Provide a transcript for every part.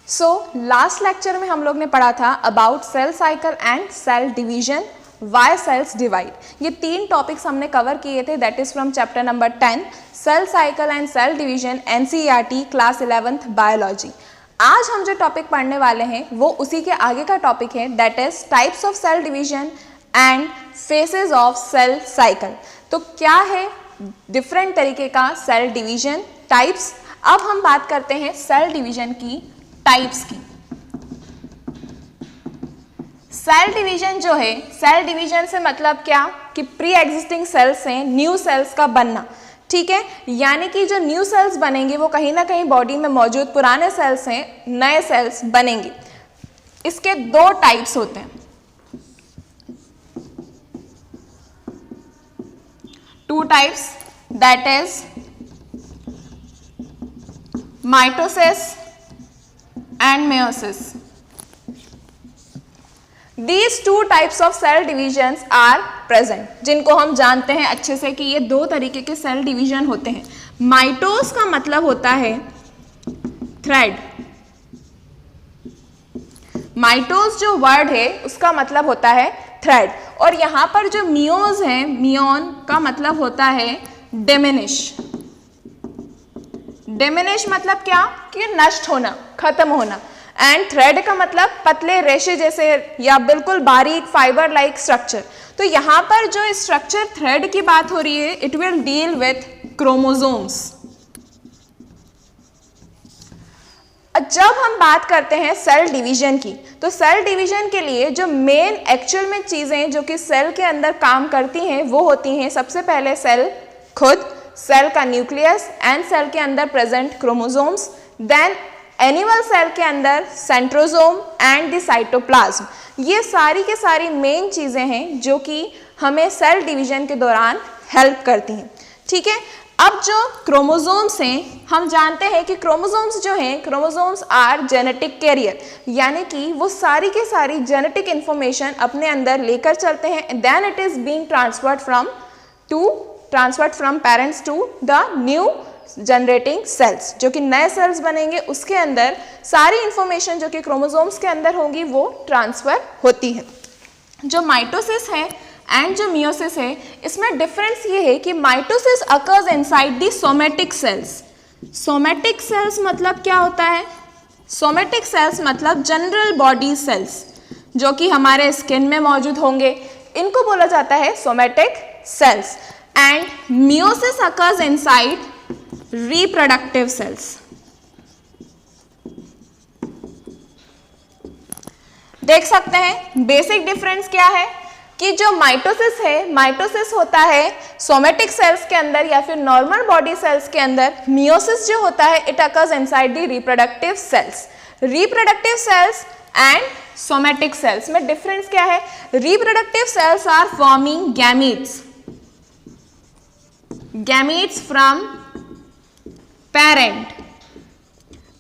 So last lecture में हम लोग ने पढ़ा था about cell cycle and cell division, why cells divide. ये 3 टॉपिक्स हमने कवर किए थे, that is from chapter number 10 cell cycle and cell division, NCERT class 11th biology. आज हम जो टॉपिक पढ़ने वाले हैं वो उसी के आगे का टॉपिक है, that is types of cell division and phases of cell cycle. तो क्या है डिफरेंट तरीके का सेल डिवीजन टाइप्स। अब हम बात करते हैं सेल डिवीजन की टाइप्स की। सेल डिवीजन जो है, सेल डिवीजन से मतलब क्या कि प्री एग्जिस्टिंग सेल्स से न्यू सेल्स का बनना, ठीक है। यानी कि जो न्यू सेल्स बनेंगे वो कहीं ना कहीं बॉडी में मौजूद पुराने सेल्स से नए सेल्स बनेंगे। इसके 2 टाइप्स होते हैं, 2 types, that is mitosis and meiosis. These 2 types of cell divisions are present, जिनको हम जानते हैं अच्छे से कि ये 2 तरीके के सेल डिवीजन होते हैं। माइटोस का मतलब होता है थ्रेड, माइटोस जो वर्ड है उसका मतलब होता है थ्रेड, और यहां पर जो मियोज है, मियोन का मतलब होता है डिमिनिश। डिमिनिश मतलब क्या कि नष्ट होना, खत्म होना, एंड थ्रेड का मतलब पतले रेशे जैसे या बिल्कुल बारीक फाइबर लाइक स्ट्रक्चर। तो यहां पर जो स्ट्रक्चर थ्रेड की बात हो रही है, it will deal with chromosomes. जब हम बात करते हैं सेल डिवीजन की, तो सेल डिवीजन के लिए जो मेन एक्चुअल में चीजें जो कि सेल के अंदर काम करती हैं वो होती हैं, सबसे पहले सेल खुद, सेल का न्यूक्लियस एंड सेल के अंदर present chromosomes, then animal cell के अंदर सेंट्रोसोम एंड द साइटोप्लाज्म। ये सारी के सारी मेन चीजें हैं जो कि हमें सेल डिवीजन के दौरान हेल्प करती हैं, ठीक है। अब जो क्रोमोसोम्स हैं, हम जानते हैं कि क्रोमोसोम्स जो हैं, क्रोमोसोम्स आर जेनेटिक कैरियर, यानी कि वो सारी के सारी जेनेटिक इंफॉर्मेशन अपने अंदर लेकर चलते हैं, then it is being transferred from parents to the new generating cells. जो कि नए सेल्स बनेंगे उसके अंदर सारी इंफॉर्मेशन जो कि क्रोमोसोम्स के अंदर होंगी वो ट्रांसफर होती है। जो माइटोसिस है एंड जो मियोसिस है, इसमें डिफरेंस ये है कि mitosis occurs inside the somatic cells. Somatic cells मतलब क्या होता है? सोमेटिक सेल्स मतलब जनरल बॉडी सेल्स जो कि हमारे स्किन में मौजूद होंगे, इनको बोला जाता है somatic cells. And meiosis occurs inside reproductive cells. देख सकते हैं बेसिक डिफरेंस क्या है कि जो माइटोसिस है, माइटोसिस होता है सोमेटिक सेल्स के अंदर या फिर नॉर्मल बॉडी सेल्स के अंदर। मियोसिस जो होता है it occurs inside the reproductive cells. Reproductive cells and somatic cells में डिफरेंस क्या है? Reproductive cells are forming gametes, gametes from parent.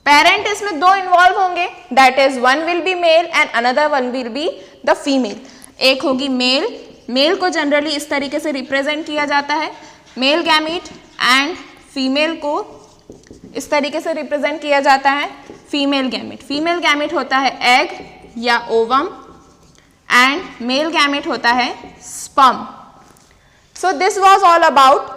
Parent इसमें 2 इन्वॉल्व होंगे, that is one will be male and another one will be the female. एक होगी mail, mail को generally इस तरीके से रिप्रेजेंट किया जाता है, मेल गैमीट, एंड फीमेल को इस तरीके से रिप्रेजेंट किया जाता है, फीमेल गैमीट। फीमेल गैमीट होता है एग या ओवम एंड मेल गैमीट होता है sperm. So this was all about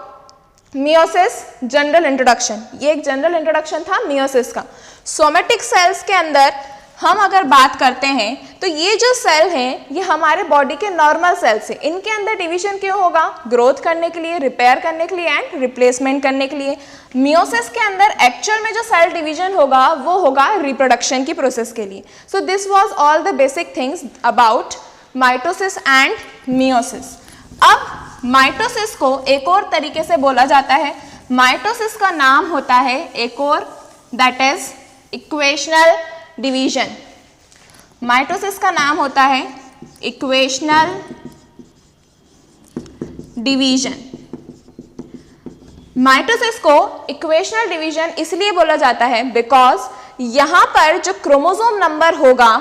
meiosis, general introduction. ये एक जनरल इंट्रोडक्शन था मियोसिस का। सोमेटिक सेल्स के अंदर हम अगर बात करते हैं तो ये जो सेल हैं ये हमारे बॉडी के नॉर्मल सेल्स हैं। इनके अंदर डिवीजन क्यों होगा? ग्रोथ करने के लिए, रिपेयर करने के लिए एंड रिप्लेसमेंट करने के लिए। मियोसिस के अंदर एक्चुअल में जो सेल डिवीजन होगा वो होगा रिप्रोडक्शन की प्रोसेस के लिए। सो this was all the basic things about mitosis and meiosis. अब माइटोसिस को एक और तरीके से बोला जाता है, माइटोसिस का नाम होता है एक और, that is equational division. Mitosis का नाम होता है इक्वेशनल डिवीजन। माइटोसिस को इक्वेशनल डिवीजन इसलिए बोला जाता है बिकॉज यहां पर जो क्रोमोसोम नंबर होगा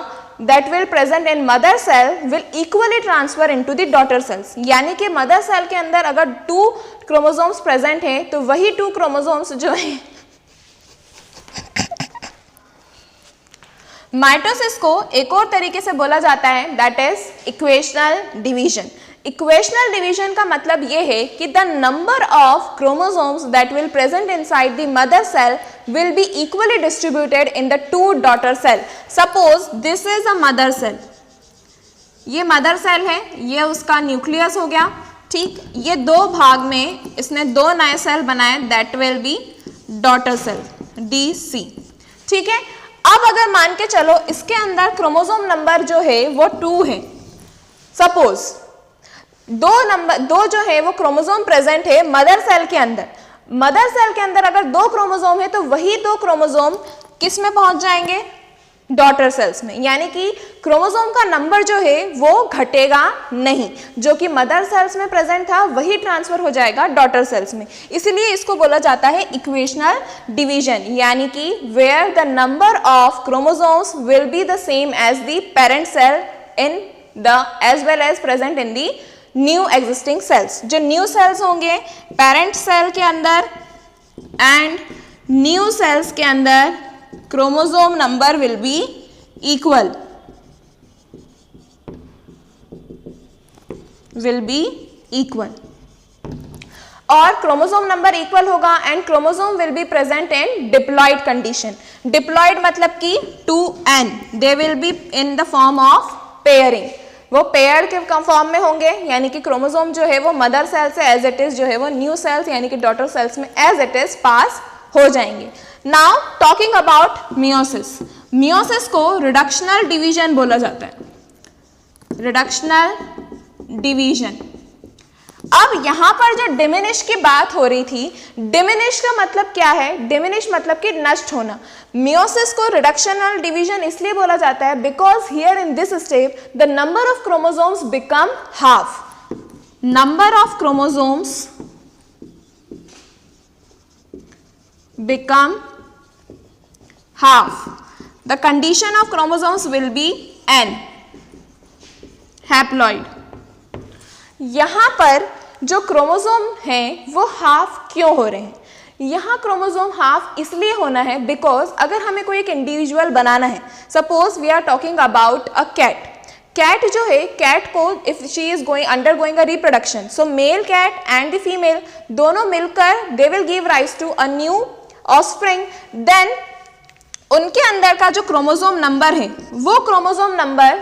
that will present in mother cell will equally transfer into the daughter cells। यानी कि मदर सेल के अंदर अगर 2 क्रोमोसोम्स प्रेजेंट हैं तो वही 2 क्रोमोसोम्स जो है माइटोसिस को एक और तरीके से बोला जाता है that is equational division. Equational division का मतलब ये है कि the number of chromosomes that will present inside the mother cell will be equally distributed in the two daughter cell. Suppose this is a mother cell, ये mother cell है, ये उसका nucleus हो गया, ठीक। ये दो भाग में इसने दो नए सेल बनाए that will be daughter cell DC, ठीक है। अब अगर मान के चलो इसके अंदर क्रोमोसोम नंबर जो है वो 2 है, सपोज दो जो है वो क्रोमोसोम प्रेजेंट है मदर सेल के अंदर। मदर सेल के अंदर अगर 2 क्रोमोसोम है तो वही 2 क्रोमोसोम किस में पहुंच जाएंगे, डॉटर सेल्स में, यानी कि क्रोमोसोम का नंबर जो है वो घटेगा नहीं, जो कि मदर सेल्स में प्रेजेंट था वही ट्रांसफर हो जाएगा डॉटर सेल्स में। इसलिए इसको बोला जाता है इक्वेशनल डिवीजन, यानी कि where the number of chromosomes will be the same as the parent cell in the as well as present in the new existing cells. जो न्यू सेल्स होंगे पेरेंट सेल के अंदर एंड न्यू सेल्स के अंदर chromosome number will be equal, और chromosome number equal होगा and chromosome will be present in diploid condition. Diploid मतलब कि 2n, they will be in the form of pairing, वो pair के फॉर्म में होंगे, यानी कि क्रोमोसोम जो है वो मदर सेल से एज इट इज जो है वो न्यू सेल्स यानी कि डॉटर सेल्स में एज इट इज पास हो जाएंगे। Now talking about meiosis, meiosis को रिडक्शनल डिवीजन बोला जाता है, रिडक्शनल डिवीजन। अब यहां पर जो डिमिनिश की बात हो रही थी, डिमिनिश का मतलब क्या है, डिमिनिश मतलब कि नष्ट होना। मियोसिस को रिडक्शनल डिवीजन इसलिए बोला जाता है because here in this step the number of chromosomes become half, number of chromosomes become half. The condition of chromosomes will be n, haploid. यहां पर जो क्रोमोसोम हैं वो हाफ क्यों हो रहे हैं, यहाँ क्रोमोसोम हाफ इसलिए होना है बिकॉज अगर हमें कोई एक इंडिविजुअल बनाना है, suppose we are talking about a cat, cat जो है, कैट को if she is going undergoing a reproduction, so male cat and the female दोनों मिलकर they will give rise to a new offspring. Then उनके अंदर का जो chromosome number है वो क्रोमोसोम नंबर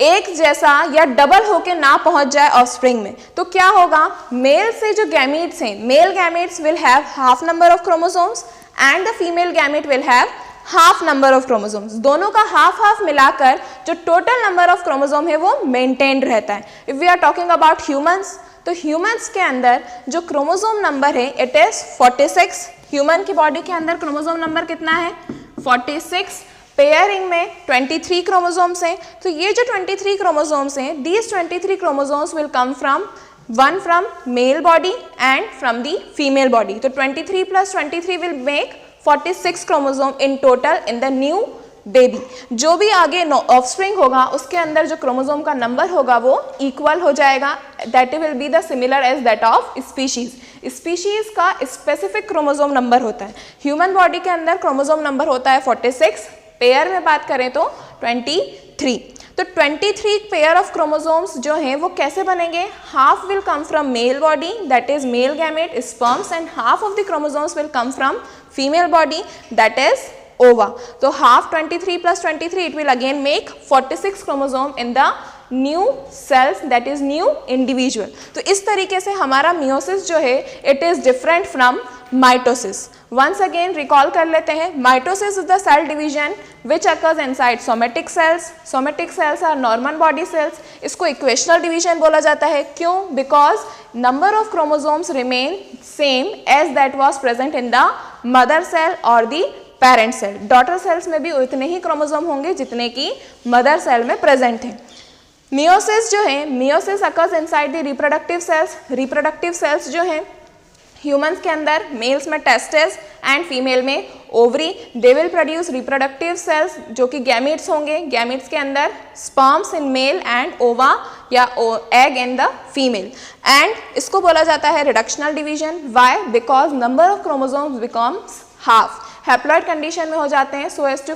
एक जैसा या डबल होके ना पहुंच जाए ऑफस्प्रिंग में, तो क्या होगा, मेल से जो गैमीट्स हैं, male gametes will have half number of chromosomes and the female gamete will have half number of chromosomes. दोनों का हाफ हाफ मिलाकर जो टोटल नंबर ऑफ क्रोमोसोम है वो मेंटेन्ड रहता है। If we are talking about humans, तो humans के अंदर जो क्रोमोसोम नंबर है इट इज 46। ह्यूमन की बॉडी के अंदर क्रोमोसोम नंबर कितना है, 46। पेयरिंग में 23 क्रोमोसोम्स हैं, तो ये जो 23 क्रोमोसोम्स हैं, these 23 chromosomes will come from one from male body and from the female body. तो 23 plus 23 will make 46 chromosome in total in the new baby. जो भी आगे offspring होगा उसके अंदर जो क्रोमोसोम का नंबर होगा वो इक्वल हो जाएगा, that will be the similar as that of species. Species का स्पेसिफिक क्रोमोसोम नंबर होता है, ह्यूमन बॉडी के अंदर क्रोमोसोम नंबर होता है 46, पेयर में बात करें तो 23। तो 23 पेयर ऑफ क्रोमोसोम्स जो हैं वो कैसे बनेंगे, half will come from male body that is male gamete sperms and half of the chromosomes will come from female body that is ova. तो half 23 plus 23 it will again make 46 chromosome in the new cells that is new individual. तो इस तरीके से हमारा meiosis जो है it is different from mitosis. Once again recall कर लेते हैं, mitosis is the cell division which occurs inside somatic cells. Somatic cells are normal body cells. इसको equational division बोला जाता है, क्यों? Because number of chromosomes remain same as that was present in the mother cell or the parent cell. Daughter cells में भी उतने ही chromosome होंगे जितने की मदर सेल में प्रेजेंट हैं. मियोसिस जो है, meiosis occurs inside the reproductive cells. Reproductive cells जो हैं ह्यूमंस के अंदर, मेल्स में टेस्टिस एंड फीमेल में ovary, they will produce reproductive cells जो कि गैमीट्स होंगे. गैमीट्स के अंदर sperms in male and ova या egg in the female. And इसको बोला जाता है reductional division. Why? Because number of chromosomes becomes half. Haploid condition में हो जाते हैं so as to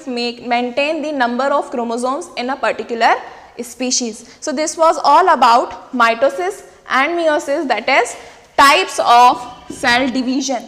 maintain the number of chromosomes in a particular species. So this was all about mitosis and meiosis, that is types of cell division.